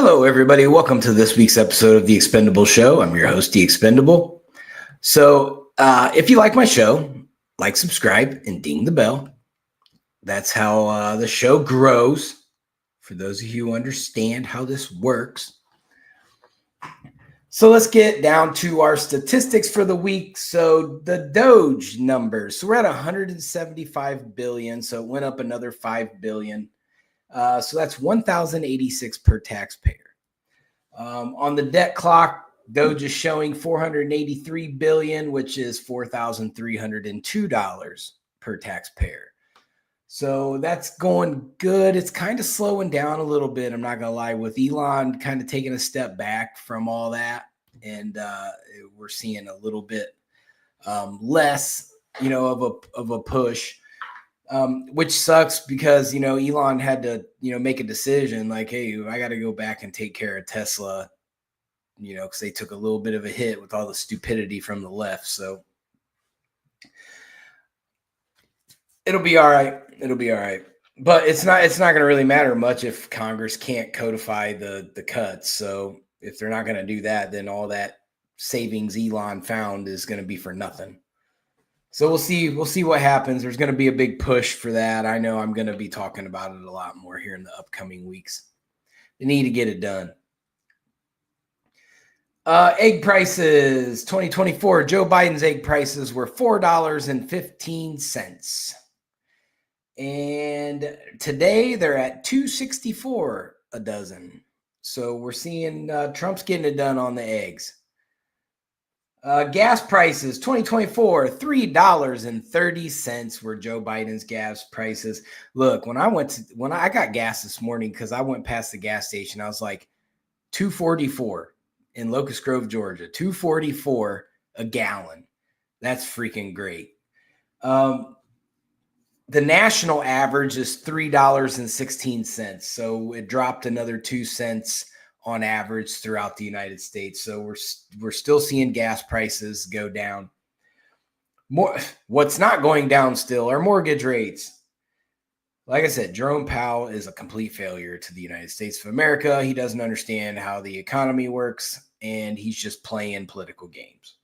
Hello, everybody. Welcome to this week's episode of The Expendable Show. I'm your host, The Expendable. If you like my show, like, subscribe, and ding the bell. That's how the show grows. For those of you who understand how this works. So let's get down to our statistics for the week. So the Doge numbers. So we're at 175 billion. So it went up another 5 billion. So that's 1,086 per taxpayer. On the debt clock, Doge is showing 483 billion, which is $4,302 per taxpayer. So that's going good. It's kind of slowing down a little bit. I'm not going to lie, with Elon kind of taking a step back from all that. And we're seeing a little bit less, of a push. Which sucks because, Elon had to, make a decision like, hey, I got to go back and take care of Tesla, because they took a little bit of a hit with all the stupidity from the left. So it'll be all right. It'll be all right. But it's not going to really matter much if Congress can't codify the cuts. So if they're not going to do that, then all that savings Elon found is going to be for nothing. So we'll see what happens. There's going to be a big push for that. I know I'm going to be talking about it a lot more here in the upcoming weeks. They need to get it done. Egg prices, 2024. Joe Biden's egg prices were $4.15. And today they're at $2.64 a dozen. So we're seeing Trump's getting it done on the eggs. Gas prices, 2024, $3.30 were Joe Biden's gas prices. Look, when I got gas this morning, because I went past the gas station, I was like, $2.44 in Locust Grove, Georgia, $2.44 a gallon. That's freaking great. The national average is $3.16. So it dropped another 2 cents on average throughout the United States. So we're still seeing gas prices go down. What's not going down still are mortgage rates. Like I said, Jerome Powell is a complete failure to the United States of America. He doesn't understand how the economy works, and he's just playing political games.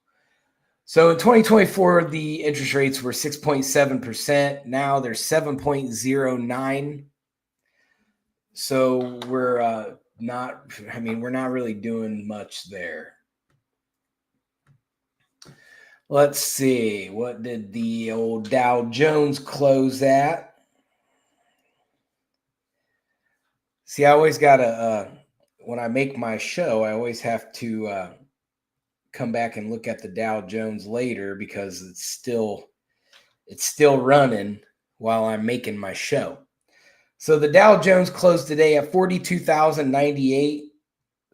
So in 2024, the interest rates were 6.7%. Now they're 7.09. So we're not really doing much there. Let's see. What did the old Dow Jones close at? See, I always got to, when I make my show, I always have to come back and look at the Dow Jones later because it's still running while I'm making my show. So the Dow Jones closed today at 42,098.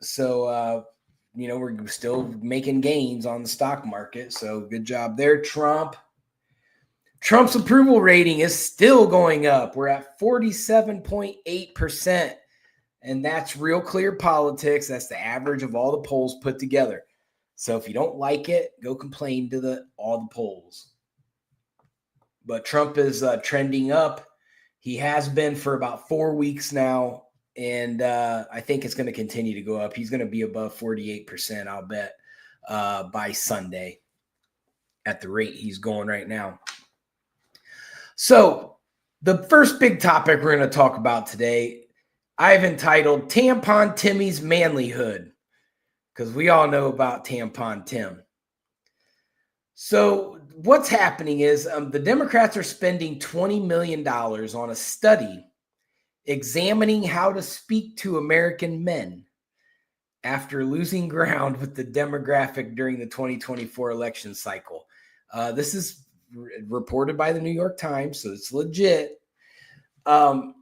So, we're still making gains on the stock market. So good job there, Trump. Trump's approval rating is still going up. We're at 47.8%. And that's real clear politics. That's the average of all the polls put together. So if you don't like it, go complain to all the polls. But Trump is trending up. He has been for about 4 weeks now, and I think it's going to continue to go up. He's going to be above 48%, I'll bet, by Sunday at the rate he's going right now. So the first big topic we're going to talk about today, I've entitled Tampon Timmy's Manlyhood, because we all know about Tampon Tim. So what's happening is the Democrats are spending $20 million on a study examining how to speak to American men after losing ground with the demographic during the 2024 election cycle. This is reported by the New York Times, so it's legit. The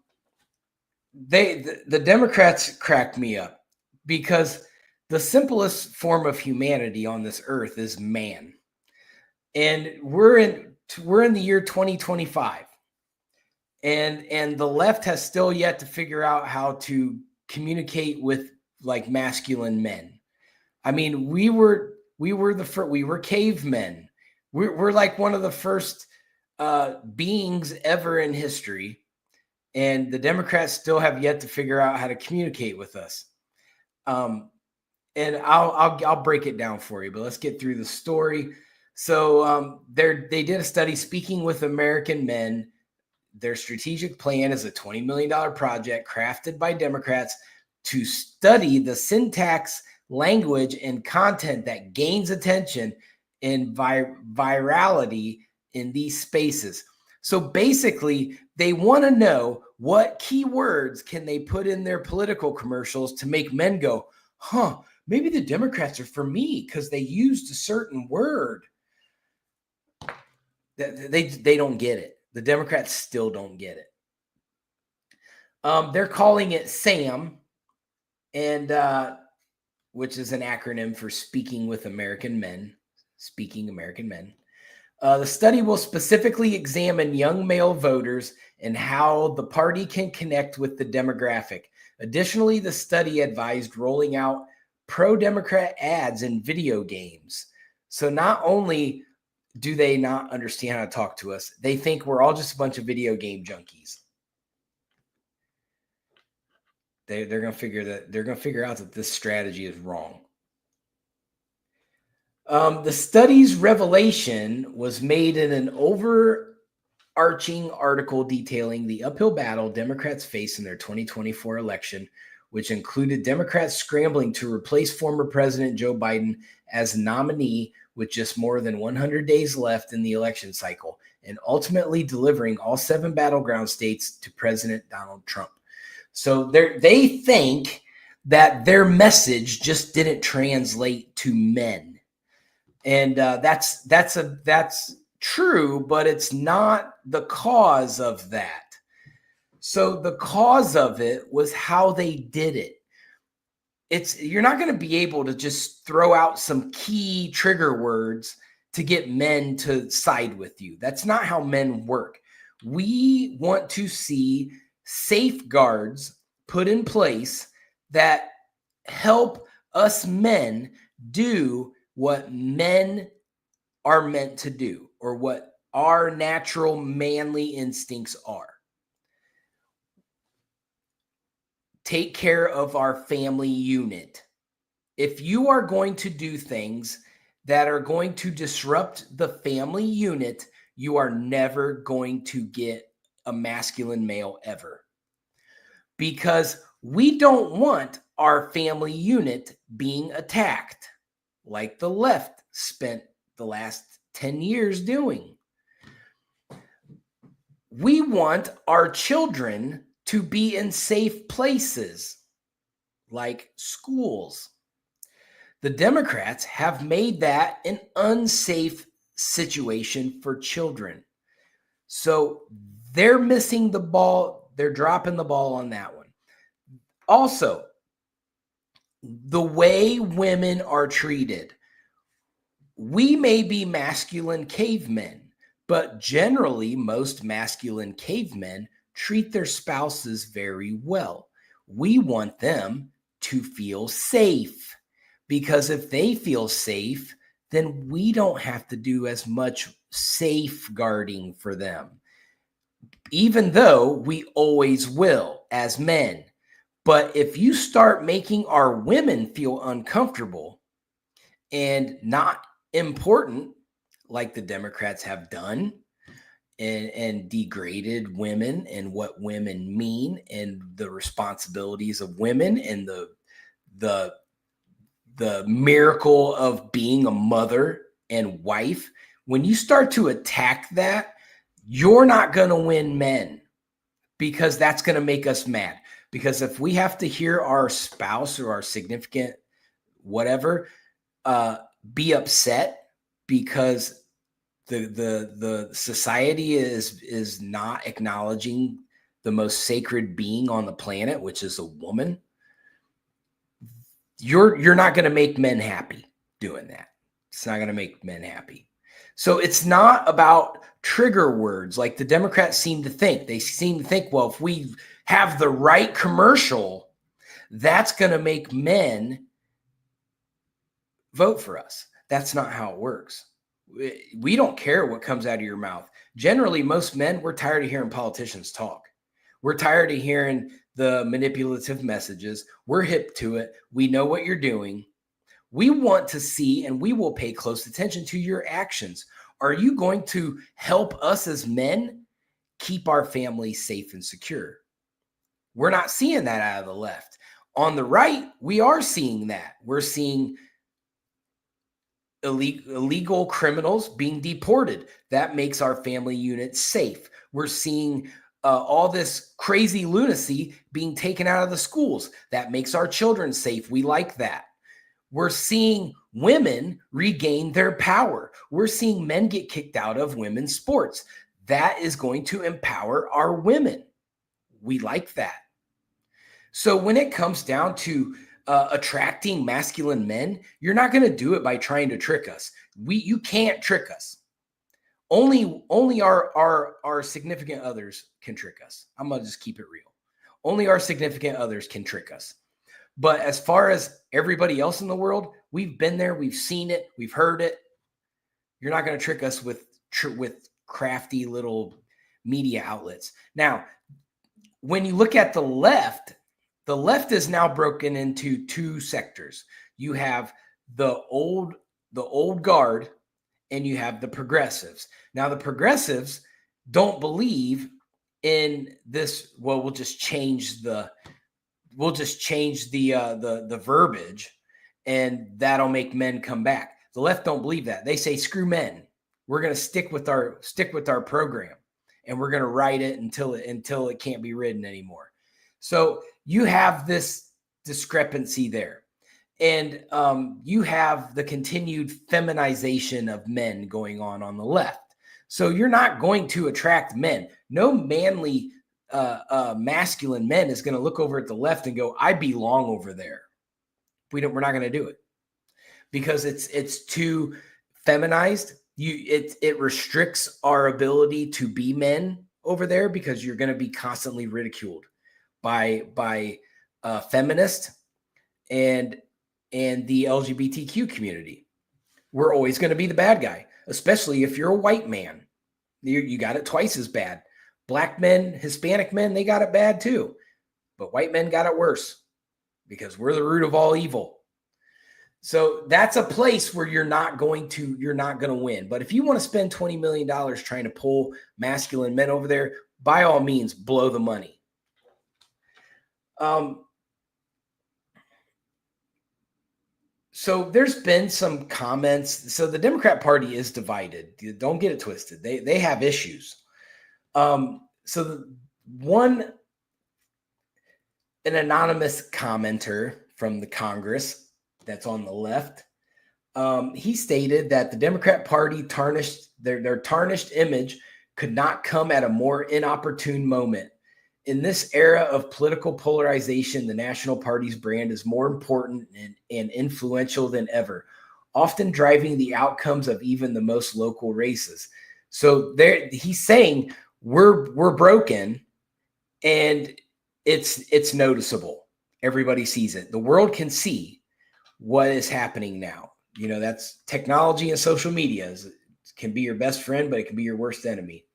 Democrats cracked me up because the simplest form of humanity on this earth is man. And we're in the year 2025. And the left has still yet to figure out how to communicate with like masculine men. I mean, we were cavemen. We're like one of the first beings ever in history. And the Democrats still have yet to figure out how to communicate with us. And I'll break it down for you, but let's get through the story. So they did a study speaking with American men. Their strategic plan is a $20 million project crafted by Democrats to study the syntax, language, and content that gains attention and virality in these spaces. So basically, they want to know what keywords can they put in their political commercials to make men go, huh, maybe the Democrats are for me because they used a certain word. They don't get it. The Democrats still don't get it. They're calling it SAM, and which is an acronym for Speaking with American Men. Speaking American Men. The study will specifically examine young male voters and how the party can connect with the demographic. Additionally, the study advised rolling out pro-Democrat ads in video games. So not only do they not understand how to talk to us, they think we're all just a bunch of video game junkies. They're going to figure out that this strategy is wrong. The study's revelation was made in an overarching article detailing the uphill battle Democrats face in their 2024 election, which included Democrats scrambling to replace former President Joe Biden as nominee with just more than 100 days left in the election cycle, and ultimately delivering all 7 battleground states to President Donald Trump. So they think that their message just didn't translate to men. And that's true, but it's not the cause of that. So the cause of it was how they did it. You're not going to be able to just throw out some key trigger words to get men to side with you. That's not how men work. We want to see safeguards put in place that help us men do what men are meant to do, or what our natural manly instincts are. Take care of our family unit. If you are going to do things that are going to disrupt the family unit, you are never going to get a masculine male ever. Because we don't want our family unit being attacked like the left spent the last 10 years doing. We want our children to be in safe places like schools. The Democrats have made that an unsafe situation for children. So they're missing the ball. They're dropping the ball on that one. Also, the way women are treated. We may be masculine cavemen, but generally most masculine cavemen treat their spouses very well. We want them to feel safe, because if they feel safe, then we don't have to do as much safeguarding for them, even though we always will as men. But if you start making our women feel uncomfortable and not important, like the Democrats have done, and degraded women and what women mean and the responsibilities of women and the miracle of being a mother and wife, when you start to attack that, you're not going to win men, because that's going to make us mad. Because if we have to hear our spouse or our significant whatever be upset because the society is not acknowledging the most sacred being on the planet, which is a woman, you're not going to make men happy doing that. It's not going to make men happy. So it's not about trigger words like the Democrats seem to think. They seem to think, well, if we have the right commercial, that's going to make men vote for us. That's not how it works. We don't care what comes out of your mouth. Generally, most men, we're tired of hearing politicians talk. We're tired of hearing the manipulative messages. We're hip to it. We know what you're doing. We want to see, and we will pay close attention to your actions. Are you going to help us as men keep our families safe and secure? We're not seeing that out of the left. On the right, we are seeing that. We're seeing illegal criminals being deported. That makes our family units safe. We're seeing all this crazy lunacy being taken out of the schools. That makes our children safe. We like that. We're seeing women regain their power. We're seeing men get kicked out of women's sports. That is going to empower our women. We like that. So when it comes down to attracting masculine men, you're not going to do it by trying to trick us. You can't trick us. Only our significant others can trick us. I'm going to just keep it real. Only our significant others can trick us. But as far as everybody else in the world, we've been there, we've seen it, we've heard it. You're not going to trick us with crafty little media outlets. Now, when you look at the left is now broken into two sectors. You have the old guard and you have the progressives. Now, the progressives don't believe in this. Well, we'll just change the verbiage and that'll make men come back. The left don't believe that. They say, screw men. We're going to stick with our program and we're going to write it until it can't be written anymore. So you have this discrepancy there. And you have the continued feminization of men going on the left. So you're not going to attract men. No manly masculine men is going to look over at the left and go, I belong over there. We're not going to do it because it's too feminized. It restricts our ability to be men over there because you're going to be constantly ridiculed by feminists and the LGBTQ community. We're always going to be the bad guy, especially if you're a white man. You got it twice as bad. Black men, Hispanic men, they got it bad too. But white men got it worse because we're the root of all evil. So that's a place where you're not going to win. But if you want to spend $20 million trying to pull masculine men over there, by all means, blow the money. So there's been some comments. So the Democrat Party is divided. Don't get it twisted. They have issues. So an anonymous commenter from the Congress that's on the left, he stated that the Democrat Party their tarnished image could not come at a more inopportune moment. In this era of political polarization, the National Party's brand is more important and influential than ever, often driving the outcomes of even the most local races. So he's saying we're broken, and it's noticeable. Everybody sees it. The world can see what is happening now. That's technology and social media. It can be your best friend, but it can be your worst enemy.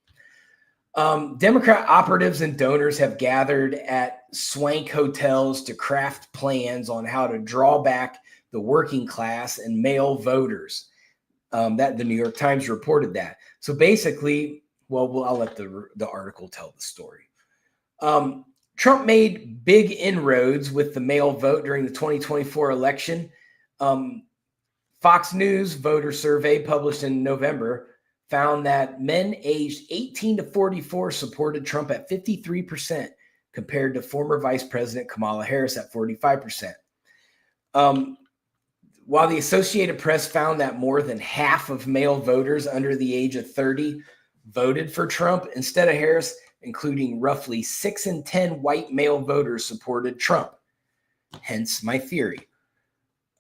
Democrat operatives and donors have gathered at swank hotels to craft plans on how to draw back the working class and male voters. That the New York Times reported that. So basically, I'll let the article tell the story. Trump made big inroads with the male vote during the 2024 election. Fox News voter survey published in November found that men aged 18 to 44 supported Trump at 53% compared to former Vice President Kamala Harris at 45%. While the Associated Press found that more than half of male voters under the age of 30 voted for Trump instead of Harris, including roughly 6 in 10 white male voters supported Trump. Hence my theory.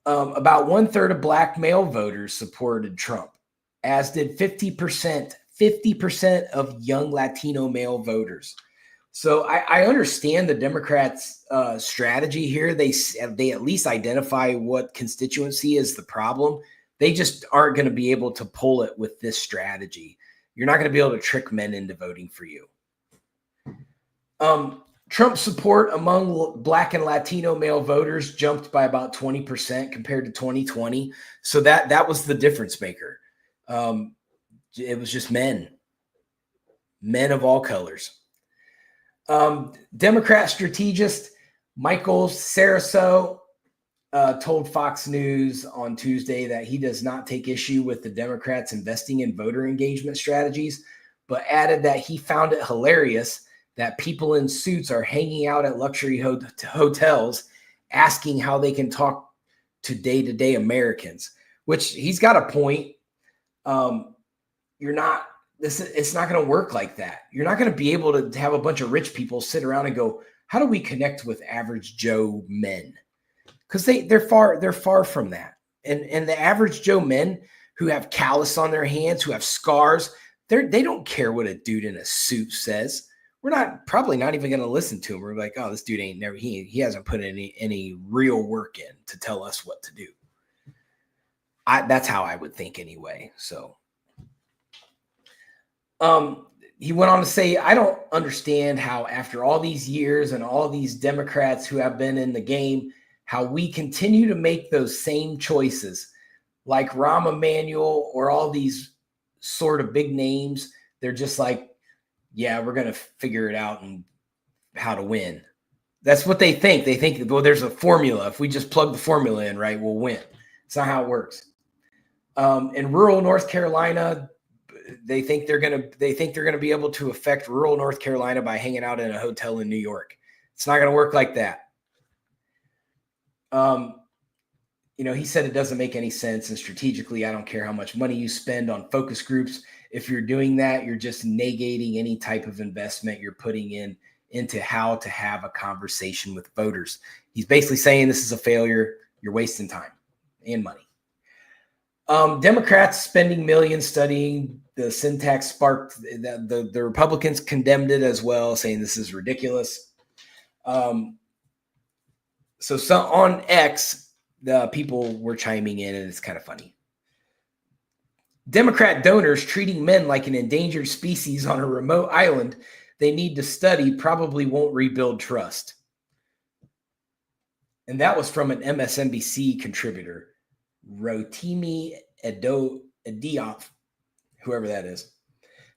About 1/3 of black male voters supported Trump, as did 50% of young Latino male voters. So I understand the Democrats' strategy here. They at least identify what constituency is the problem. They just aren't going to be able to pull it with this strategy. You're not going to be able to trick men into voting for you. Trump support among Black and Latino male voters jumped by about 20% compared to 2020. So that was the difference maker. It was just men of all colors. Democrat strategist Michael Saraso told Fox News on Tuesday that he does not take issue with the Democrats investing in voter engagement strategies, but added that he found it hilarious that people in suits are hanging out at luxury hotels asking how they can talk to day-to-day Americans, which he's got a point. It's not going to work like that. You're not going to be able to have a bunch of rich people sit around and go, how do we connect with average Joe men? Because they're far from that. And the average Joe men who have callus on their hands, who have scars, they don't care what a dude in a suit says. We're probably not even going to listen to him. We're like, oh, this dude he hasn't put any real work in to tell us what to do. That's how I would think anyway. So, he went on to say, I don't understand how after all these years and all these Democrats who have been in the game, how we continue to make those same choices like Rahm Emanuel or all these sort of big names. They're just like, yeah, we're going to figure it out and how to win. That's what they think. They think, well, there's a formula. If we just plug the formula in, right, we'll win. It's not how it works. In rural North Carolina, they think they're going to be able to affect rural North Carolina by hanging out in a hotel in New York. It's not going to work like that. He said it doesn't make any sense. And strategically, I don't care how much money you spend on focus groups. If you're doing that, you're just negating any type of investment you're putting into how to have a conversation with voters. He's basically saying this is a failure. You're wasting time and money. Democrats spending millions studying the syntax sparked the Republicans condemned it as well, saying this is ridiculous. So on X, the people were chiming in, and it's kind of funny. Democrat donors treating men like an endangered species on a remote island they need to study probably won't rebuild trust. And that was from an MSNBC contributor, Rotimi Ediop, whoever that is.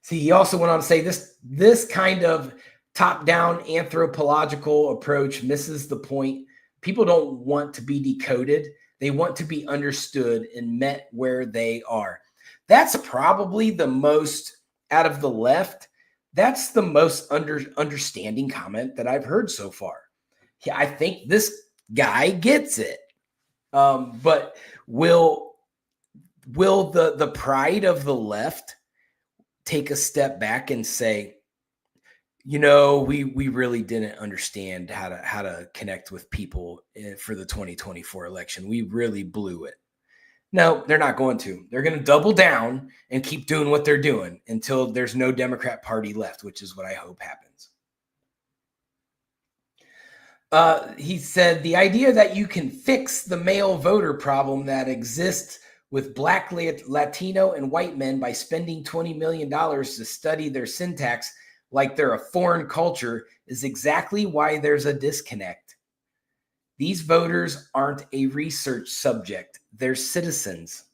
See, he also went on to say this kind of top-down anthropological approach misses the point. People don't want to be decoded. They want to be understood and met where they are. That's probably the most, out of the left, that's the most understanding comment that I've heard so far. Yeah, I think this guy gets it. But will the pride of the left take a step back and say, we really didn't understand how to connect with people for the 2024 election. We really blew it. No, they're not going to. They're going to double down and keep doing what they're doing until there's no Democrat Party left, which is what I hope happens. He said the idea that you can fix the male voter problem that exists with Black, Latino, and white men by spending $20 million to study their syntax like they're a foreign culture is exactly why there's a disconnect. These voters aren't a research subject. They're citizens.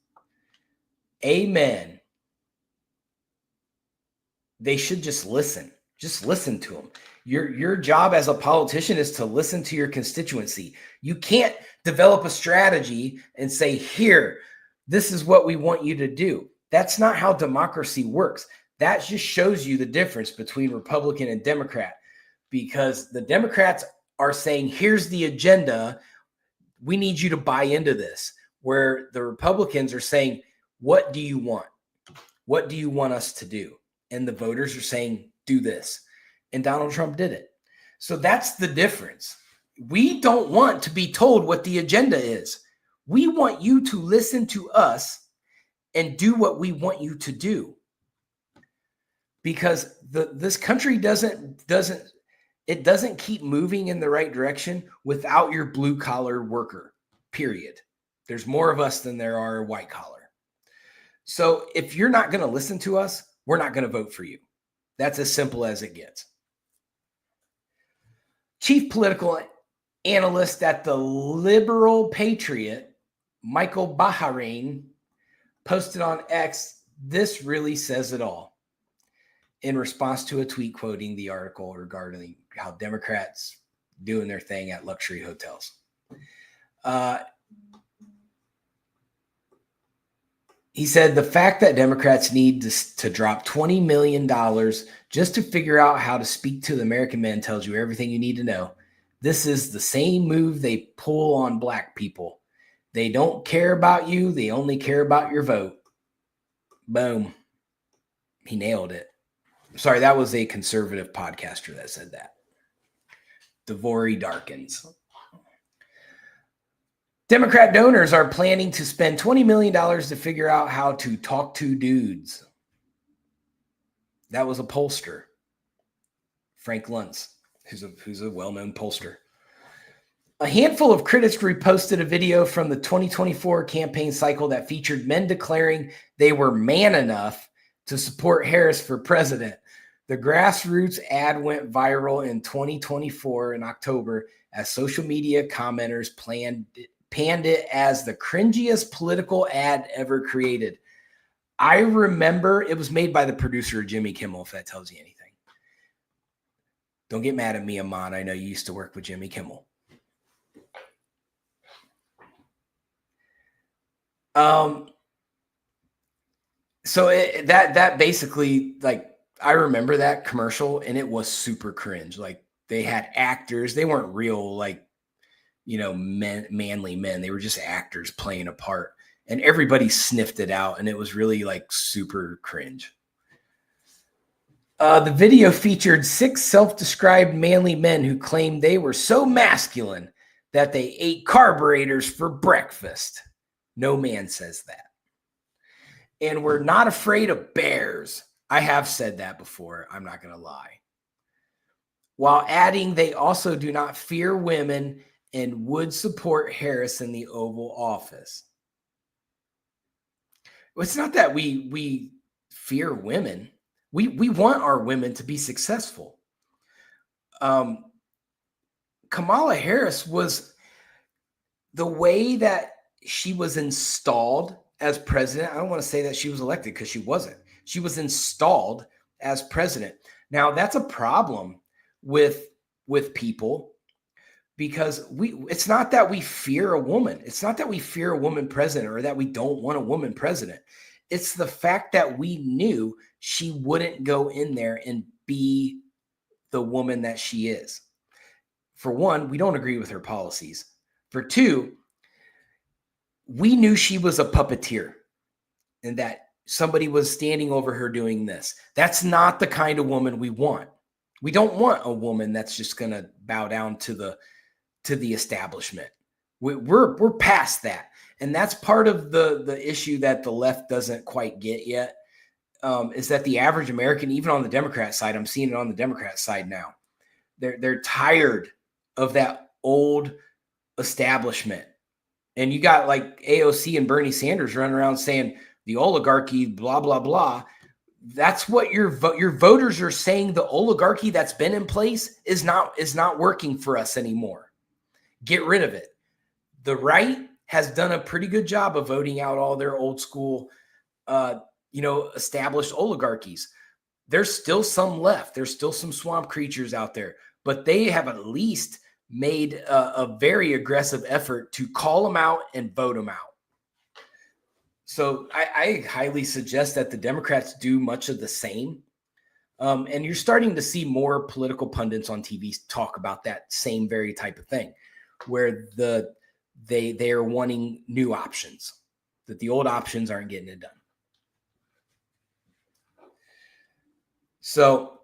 Amen. They should just listen. Just listen to them. Your job as a politician is to listen to your constituency. You can't develop a strategy and say, here, this is what we want you to do. That's not how democracy works. That just shows you the difference between Republican and Democrat, because the Democrats are saying, here's the agenda. We need you to buy into this. Where the Republicans are saying, what do you want? What do you want us to do? And the voters are saying, do this. And Donald Trump did it. So that's the difference. We don't want to be told what the agenda is. We want you to listen to us and do what we want you to do. Because this country doesn't keep moving in the right direction without your blue collar worker, period. There's more of us than there are white collar. So if you're not going to listen to us, we're not going to vote for you. That's as simple as it gets. chief political analyst at the Liberal Patriot, Michael Bahrain, posted on X, "This really says it all," in response to a tweet quoting the article regarding how Democrats doing their thing at luxury hotels. He said, "The fact that Democrats need to drop $20 million just to figure out how to speak to the American men tells you everything you need to know. This is the same move they pull on black people. They don't care about you. They only care about your vote." Boom. He nailed it. Sorry, that was a conservative podcaster that said that. Devory Darkins. Democrat donors are planning to spend $20 million to figure out how to talk to dudes. That was a pollster, Frank Luntz, who's a well-known pollster. A handful of critics reposted a video from the 2024 campaign cycle that featured men declaring they were man enough to support Harris for president. The grassroots ad went viral in 2024 in October as social media commenters panned it as the cringiest political ad ever created. I remember it was made by the producer Jimmy Kimmel, if that tells you anything. Don't get mad at me, Amon. I know you used to work with Jimmy Kimmel. So that basically, like, I remember that commercial and it was super cringe. Like, they had actors, they weren't real, like, manly men. They were just actors playing a part, and everybody sniffed it out, and it was really like super cringe. The video featured 6 self-described manly men who claimed they were so masculine that they ate carburetors for breakfast. No man says that. And we're not afraid of bears. I have said that before. I'm not going to lie. While adding, they also do not fear women and would support Harris in the Oval Office. It's not that we fear women. We want our women to be successful. Kamala Harris was, the way that she was installed as president. I don't want to say that she was elected, because she wasn't. She was installed as president. Now, that's a problem with people, because it's not that we fear a woman. It's not that we fear a woman president or that we don't want a woman president. It's the fact that we knew she wouldn't go in there and be the woman that she is. For one, we don't agree with her policies. For two, we knew she was a puppeteer and that somebody was standing over her doing this. That's not the kind of woman we want. We don't want a woman that's just going to bow down to the establishment. We're past that. And that's part of the issue that the left doesn't quite get yet, is that the average American, even on the Democrat side, I'm seeing it on the Democrat side now, they're tired of that old establishment. And you got like AOC and Bernie Sanders running around saying the oligarchy, blah, blah, blah. That's what your voters are saying. The oligarchy that's been in place is not working for us anymore. Get rid of it. The right has done a pretty good job of voting out all their old school, established oligarchies. There's still some left. There's still some swamp creatures out there, but they have at least made a very aggressive effort to call them out and vote them out. So I highly suggest that the Democrats do much of the same. And you're starting to see more political pundits on TV talk about that same very type of thing, where they are wanting new options, that the old options aren't getting it done. So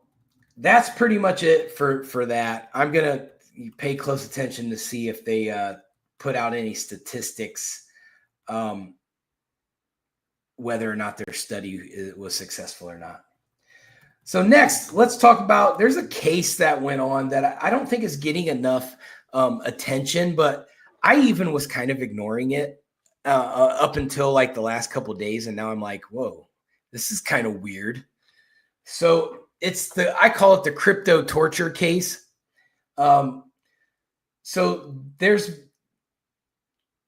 that's pretty much it for that. I'm going to pay close attention to see if they put out any statistics, whether or not their study was successful or not. So next, let's talk about, there's a case that went on that I don't think is getting enough attention, but I even was kind of ignoring it up until like the last couple of days. And now I'm like, whoa, this is kind of weird. So I call it the crypto torture case. So there's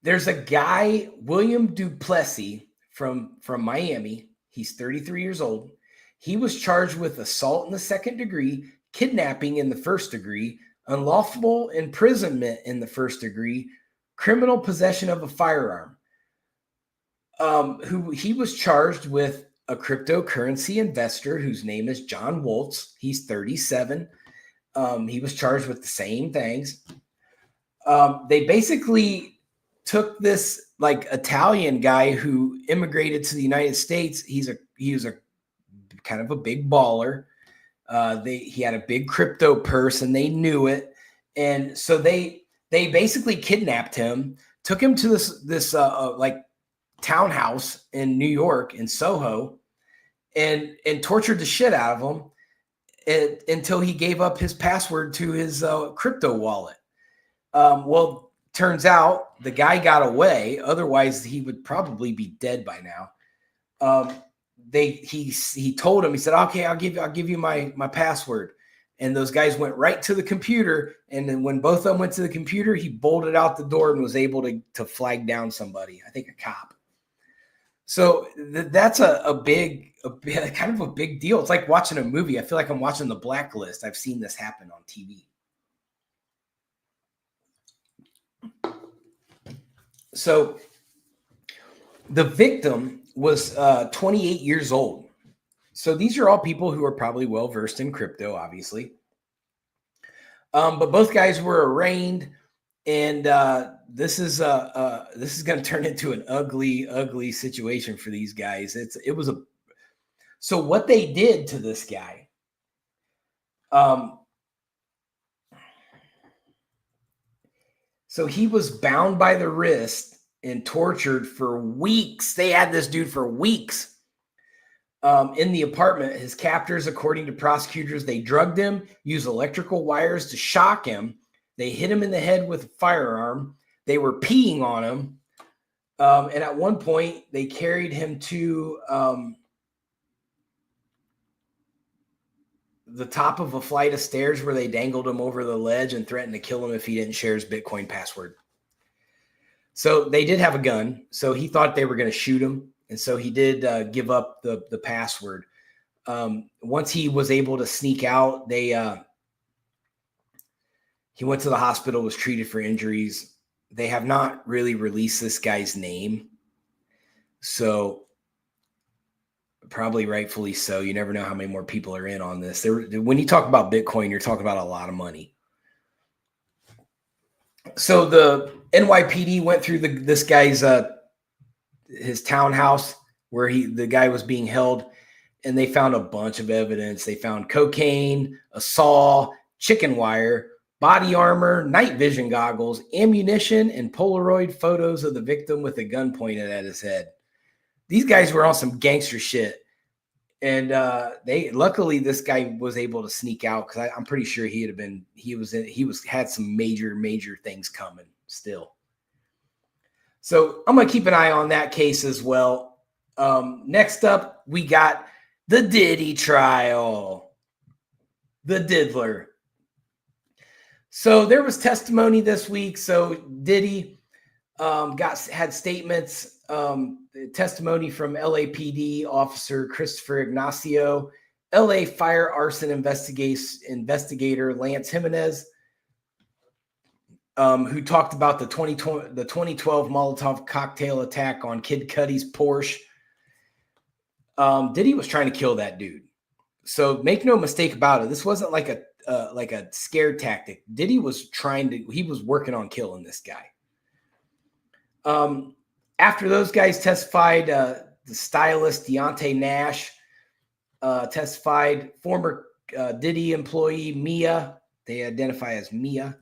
a guy, William Duplessis from Miami. He's 33 years old. He was charged with assault in the second degree, kidnapping in the first degree, unlawful imprisonment in the first degree, criminal possession of a firearm. Who he was charged with a cryptocurrency investor whose name is John Waltz. He's 37. He was charged with the same things. They basically took this like Italian guy who immigrated to the United States. He was a kind of a big baller. He had a big crypto purse and they knew it. And so they basically kidnapped him, took him to this like townhouse in New York in Soho and tortured the shit out of him until he gave up his password to his crypto wallet. Well, turns out the guy got away. Otherwise, he would probably be dead by now. He told him, he said, okay, I'll give you my password. And those guys went right to the computer. And then when both of them went to the computer, he bolted out the door and was able to flag down somebody, I think a cop. So that's a big kind of a big deal. It's like watching a movie. I feel like I'm watching The Blacklist. I've seen this happen on TV. So the victim was 28 years old. So these are all people who are probably well versed in crypto, obviously. But both guys were arraigned, and this is going to turn into an ugly situation for these guys. So what they did to this guy. So he was bound by the wrist and tortured for weeks. They had this dude for weeks in the apartment. His captors, according to prosecutors, they drugged him, used electrical wires to shock him. They hit him in the head with a firearm. They were peeing on him. And at one point, they carried him to the top of a flight of stairs where they dangled him over the ledge and threatened to kill him if he didn't share his Bitcoin password. So they did have a gun. So he thought they were going to shoot him. And so he did give up the password. Once he was able to sneak out, he went to the hospital, was treated for injuries. They have not really released this guy's name. So probably rightfully so. You never know how many more people are in on this. When you talk about Bitcoin, you're talking about a lot of money. So the NYPD went through this guy's his townhouse where the guy was being held, and they found a bunch of evidence. They found cocaine, a saw, chicken wire, body armor, night vision goggles, ammunition, and Polaroid photos of the victim with a gun pointed at his head. These guys were on some gangster shit. And luckily this guy was able to sneak out because I'm pretty sure had some major things coming still. So I'm gonna keep an eye on that case as well. Next up, we got the Diddy trial, the Diddler. So there was testimony this week. So Diddy had statements. Testimony from LAPD officer Christopher Ignacio, LA fire arson investigator Lance Jimenez, who talked about the 2012 Molotov cocktail attack on Kid Cudi's Porsche. Diddy was trying to kill that dude. So make no mistake about it. This wasn't like a scare tactic. Diddy was he was working on killing this guy. After those guys testified, the stylist Deontay Nash testified. Former Diddy employee Mia, they identify as Mia,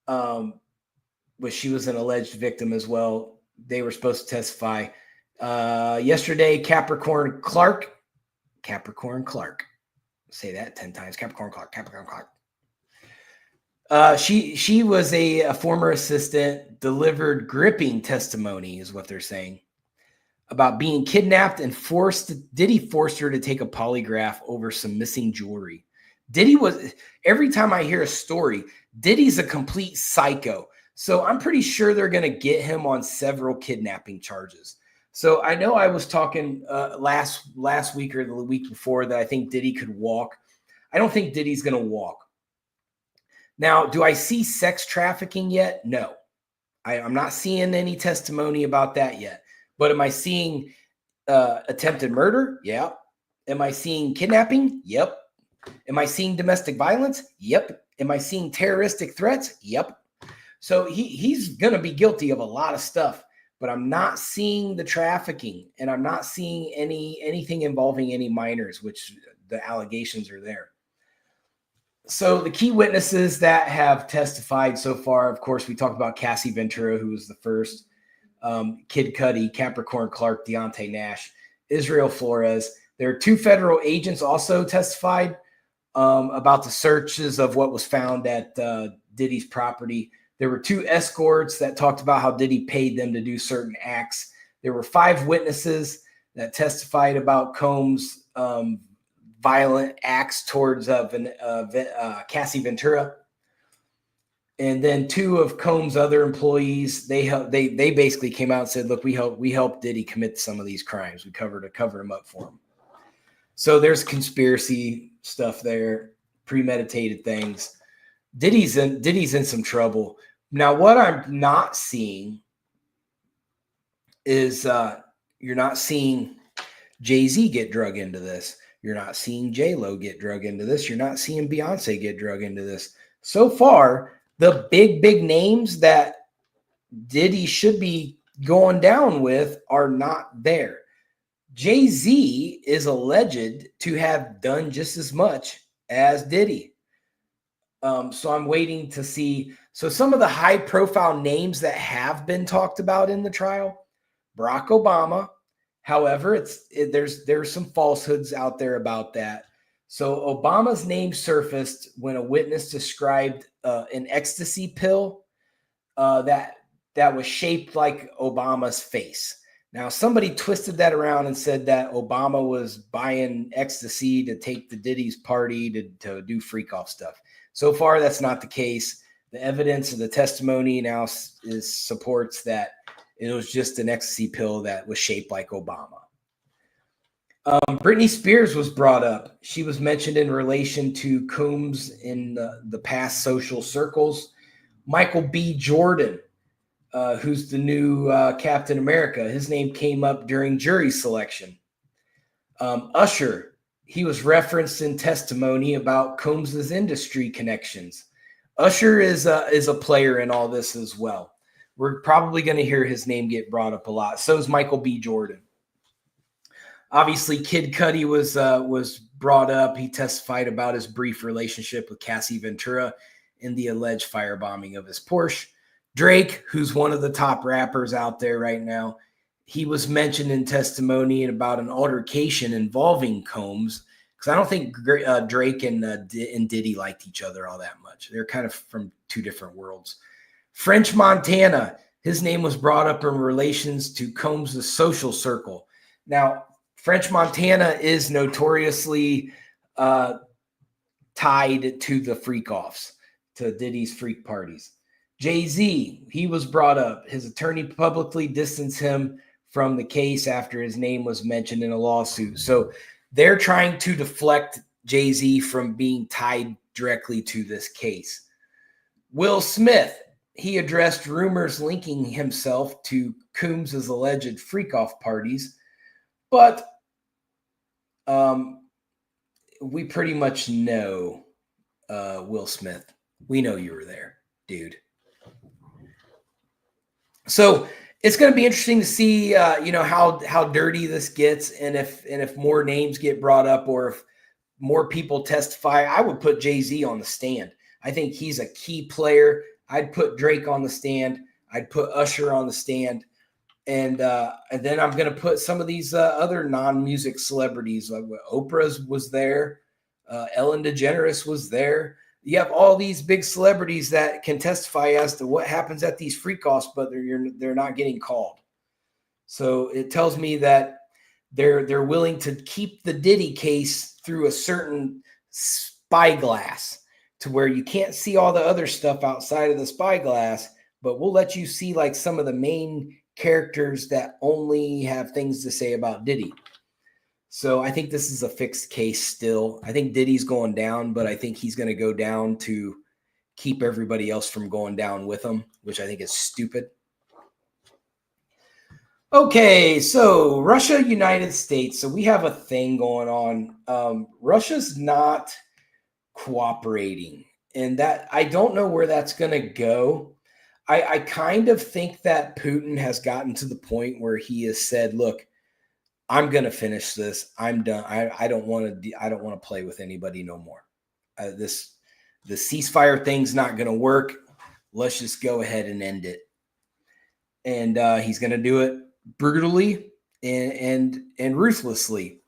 but she was an alleged victim as well. They were supposed to testify. Yesterday, Capricorn Clark. Say that 10 times. Capricorn Clark. She was a former assistant, delivered gripping testimony, is what they're saying, about being kidnapped and Diddy forced her to take a polygraph over some missing jewelry. Every time I hear a story, Diddy's a complete psycho. So I'm pretty sure they're going to get him on several kidnapping charges. So I know I was talking last week or the week before that I think Diddy could walk. I don't think Diddy's going to walk. Now, do I see sex trafficking yet? No. I'm not seeing any testimony about that yet. But am I seeing attempted murder? Yeah. Am I seeing kidnapping? Yep. Am I seeing domestic violence? Yep. Am I seeing terroristic threats? Yep. So he's going to be guilty of a lot of stuff, but I'm not seeing the trafficking, and I'm not seeing anything involving any minors, which the allegations are there. So the key witnesses that have testified so far, of course, we talked about Cassie Ventura, who was the first, Kid Cudi, Capricorn Clark, Deontay Nash, Israel Flores. There are 2 federal agents also testified about the searches of what was found at Diddy's property. There were 2 escorts that talked about how Diddy paid them to do certain acts. There were 5 witnesses that testified about Combs' violent acts towards Cassie Ventura. And then 2 of Combs' other employees, they basically came out and said, look, we helped Diddy commit some of these crimes. We covered him up for him. So there's conspiracy stuff there, premeditated things. Diddy's in some trouble. Now, what I'm not seeing is you're not seeing Jay-Z get drug into this. You're not seeing J-Lo get drug into this. You're not seeing Beyonce get drug into this. So far, the big names that Diddy should be going down with are not there. Jay-Z is alleged to have done just as much as Diddy. So I'm waiting to see. So some of the high-profile names that have been talked about in the trial, Barack Obama. However, there's some falsehoods out there about that. So Obama's name surfaced when a witness described an ecstasy pill that was shaped like Obama's face. Now, somebody twisted that around and said that Obama was buying ecstasy to take to Diddy's party to do freak-off stuff. So far, that's not the case. The evidence of the testimony now supports that it was just an ecstasy pill that was shaped like Obama. Britney Spears was brought up. She was mentioned in relation to Combs in the past social circles. Michael B. Jordan, who's the new Captain America, his name came up during jury selection. Usher, he was referenced in testimony about Combs's industry connections. Usher is a player in all this as well. We're probably going to hear his name get brought up a lot. So is Michael B. Jordan. Obviously, Kid Cudi was brought up. He testified about his brief relationship with Cassie Ventura in the alleged firebombing of his Porsche. Drake, who's one of the top rappers out there right now, he was mentioned in testimony about an altercation involving Combs, because I don't think Drake and Diddy liked each other all that much. They're kind of from 2 different worlds. French Montana, his name was brought up in relations to Combs' social circle. Now, French Montana is notoriously tied to the freak-offs, to Diddy's freak parties. Jay-Z, he was brought up. His attorney publicly distanced him from the case after his name was mentioned in a lawsuit. So they're trying to deflect Jay-Z from being tied directly to this case. Will Smith, he addressed rumors linking himself to Combs' alleged freak-off parties, but we pretty much know Will Smith. We know you were there, dude. So it's going to be interesting to see, how dirty this gets, and if more names get brought up, or if more people testify. I would put Jay-Z on the stand. I think he's a key player. I'd put Drake on the stand. I'd put Usher on the stand, and then I'm going to put some of these other non-music celebrities. Like Oprah was there, Ellen DeGeneres was there. You have all these big celebrities that can testify as to what happens at these freak-offs, but they're not getting called. So it tells me that they're willing to keep the Diddy case through a certain spyglass to where you can't see all the other stuff outside of the spyglass, but we'll let you see like some of the main characters that only have things to say about Diddy. So I think this is a fixed case still. I think Diddy's going down, but I think he's going to go down to keep everybody else from going down with him, which I think is stupid. Okay, so Russia, United States. So we have a thing going on. Russia's not cooperating, and that I don't know where that's going to go. I kind of think that Putin has gotten to the point where he has said, "Look, I'm going to finish this. I'm done. I don't want to. I don't want to play with anybody no more. The ceasefire thing's not going to work. Let's just go ahead and end it." And he's going to do it brutally and ruthlessly.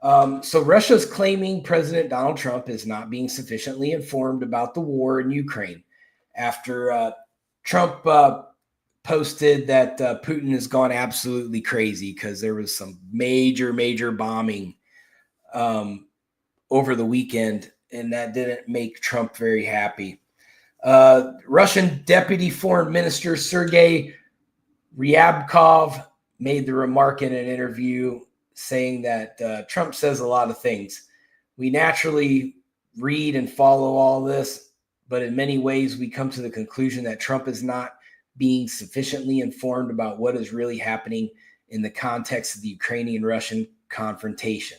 So Russia's claiming President Donald Trump is not being sufficiently informed about the war in Ukraine after Trump posted that Putin has gone absolutely crazy because there was some major bombing over the weekend, and that didn't make Trump very happy. Russian Deputy Foreign Minister Sergei Ryabkov made the remark in an interview saying that Trump says a lot of things. We naturally read and follow all this, but in many ways we come to the conclusion that Trump is not being sufficiently informed about what is really happening in the context of the Ukrainian-Russian confrontation.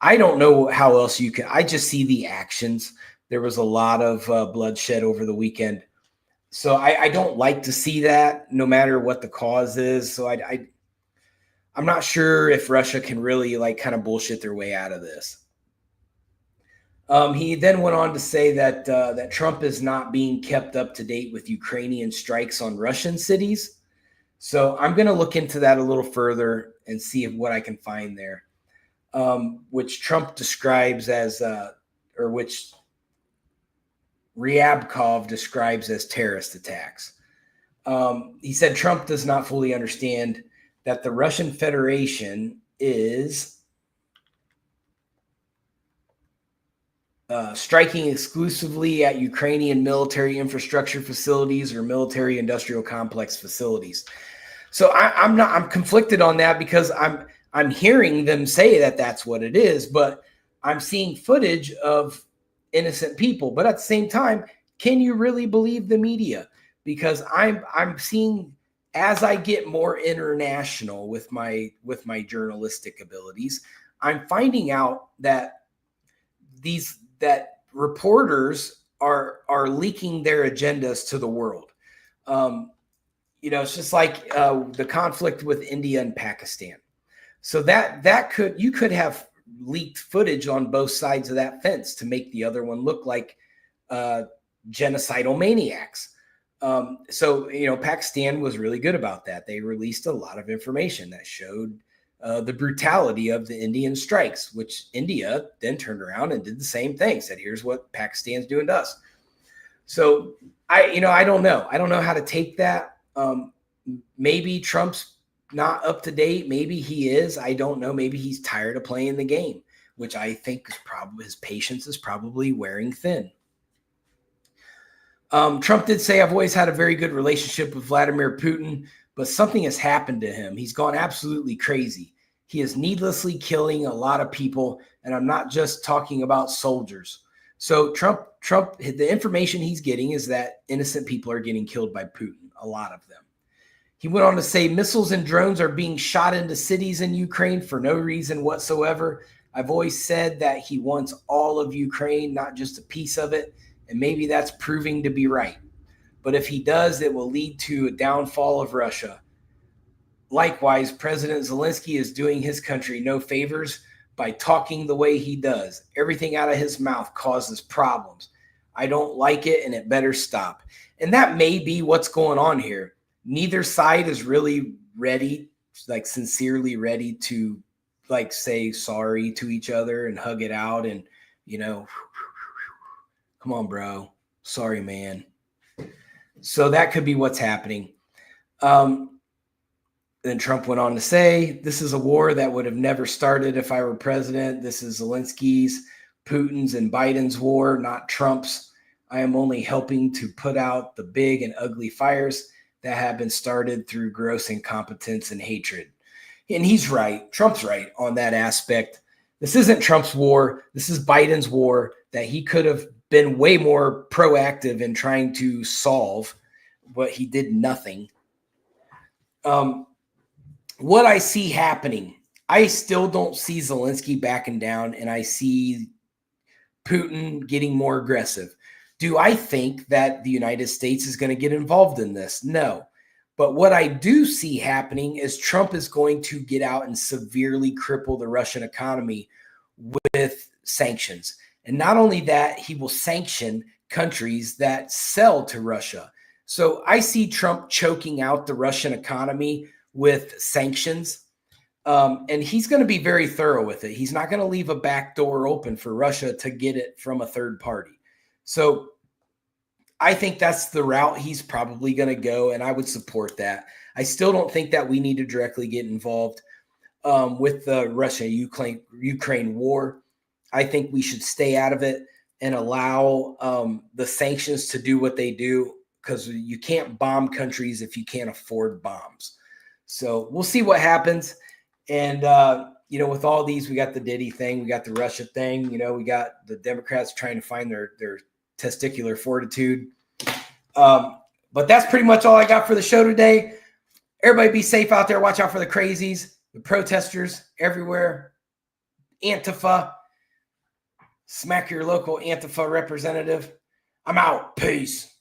I don't know how else you can. I just see the actions. There was a lot of bloodshed over the weekend. So I don't like to see that, no matter what the cause is. So I'm not sure if Russia can really like kind of bullshit their way out of this. He then went on to say that that Trump is not being kept up to date with Ukrainian strikes on Russian cities. So I'm going to look into that a little further and see what I can find there, which Trump describes as, or which Ryabkov describes as terrorist attacks. He said Trump does not fully understand that the Russian Federation is striking exclusively at Ukrainian military infrastructure facilities or military industrial complex facilities. So I'm conflicted on that because I'm hearing them say that that's what it is, but I'm seeing footage of innocent people. But at the same time, can you really believe the media? Because I'm seeing, as I get more international with my journalistic abilities, I'm finding out that that reporters are leaking their agendas to the world. It's just like the conflict with India and Pakistan. So you could have leaked footage on both sides of that fence to make the other one look like genocidal maniacs. Pakistan was really good about that. They released a lot of information that showed the brutality of the Indian strikes, which India then turned around and did the same thing, said, here's what Pakistan's doing to us. So I don't know. I don't know how to take that. Maybe Trump's not up to date. Maybe he is. I don't know. Maybe he's tired of playing the game, which I think is probably, his patience is probably wearing thin. Trump did say, I've always had a very good relationship with Vladimir Putin, but something has happened to him. He's gone absolutely crazy. He is needlessly killing a lot of people, and I'm not just talking about soldiers. So Trump, the information he's getting is that innocent people are getting killed by Putin, a lot of them. He went on to say missiles and drones are being shot into cities in Ukraine for no reason whatsoever. I've always said that he wants all of Ukraine, not just a piece of it, and maybe that's proving to be right. But if he does, it will lead to a downfall of Russia. Likewise, President Zelensky is doing his country no favors by talking the way he does. Everything out of his mouth causes problems. I don't like it, and it better stop. And that may be what's going on here. Neither side is really ready, like sincerely ready to like say sorry to each other and hug it out and, come on, bro. Sorry, man. So that could be what's happening. Then Trump went on to say, this is a war that would have never started if I were president. This is Zelensky's Putin's and Biden's war, not Trump's. I am only helping to put out the big and ugly fires that have been started through gross incompetence and hatred. And he's right. Trump's right on that aspect. This isn't Trump's war. This is Biden's war that he could have been way more proactive in trying to solve, but he did nothing. What I see happening, I still don't see Zelensky backing down, and I see Putin getting more aggressive. Do I think that the United States is going to get involved in this? No. But what I do see happening is Trump is going to get out and severely cripple the Russian economy with sanctions. And not only that, he will sanction countries that sell to Russia. So I see Trump choking out the Russian economy with sanctions. And he's going to be very thorough with it. He's not going to leave a back door open for Russia to get it from a third party. So I think that's the route he's probably going to go, and I would support that. I still don't think that we need to directly get involved with the Russia-Ukraine war. I think we should stay out of it and allow the sanctions to do what they do, because you can't bomb countries if you can't afford bombs. So we'll see what happens. And, with all these, we got the Diddy thing, we got the Russia thing, we got the Democrats trying to find their testicular fortitude. But that's pretty much all I got for the show today. Everybody be safe out there. Watch out for the crazies, the protesters everywhere. Antifa. Smack your local Antifa representative. I'm out. Peace.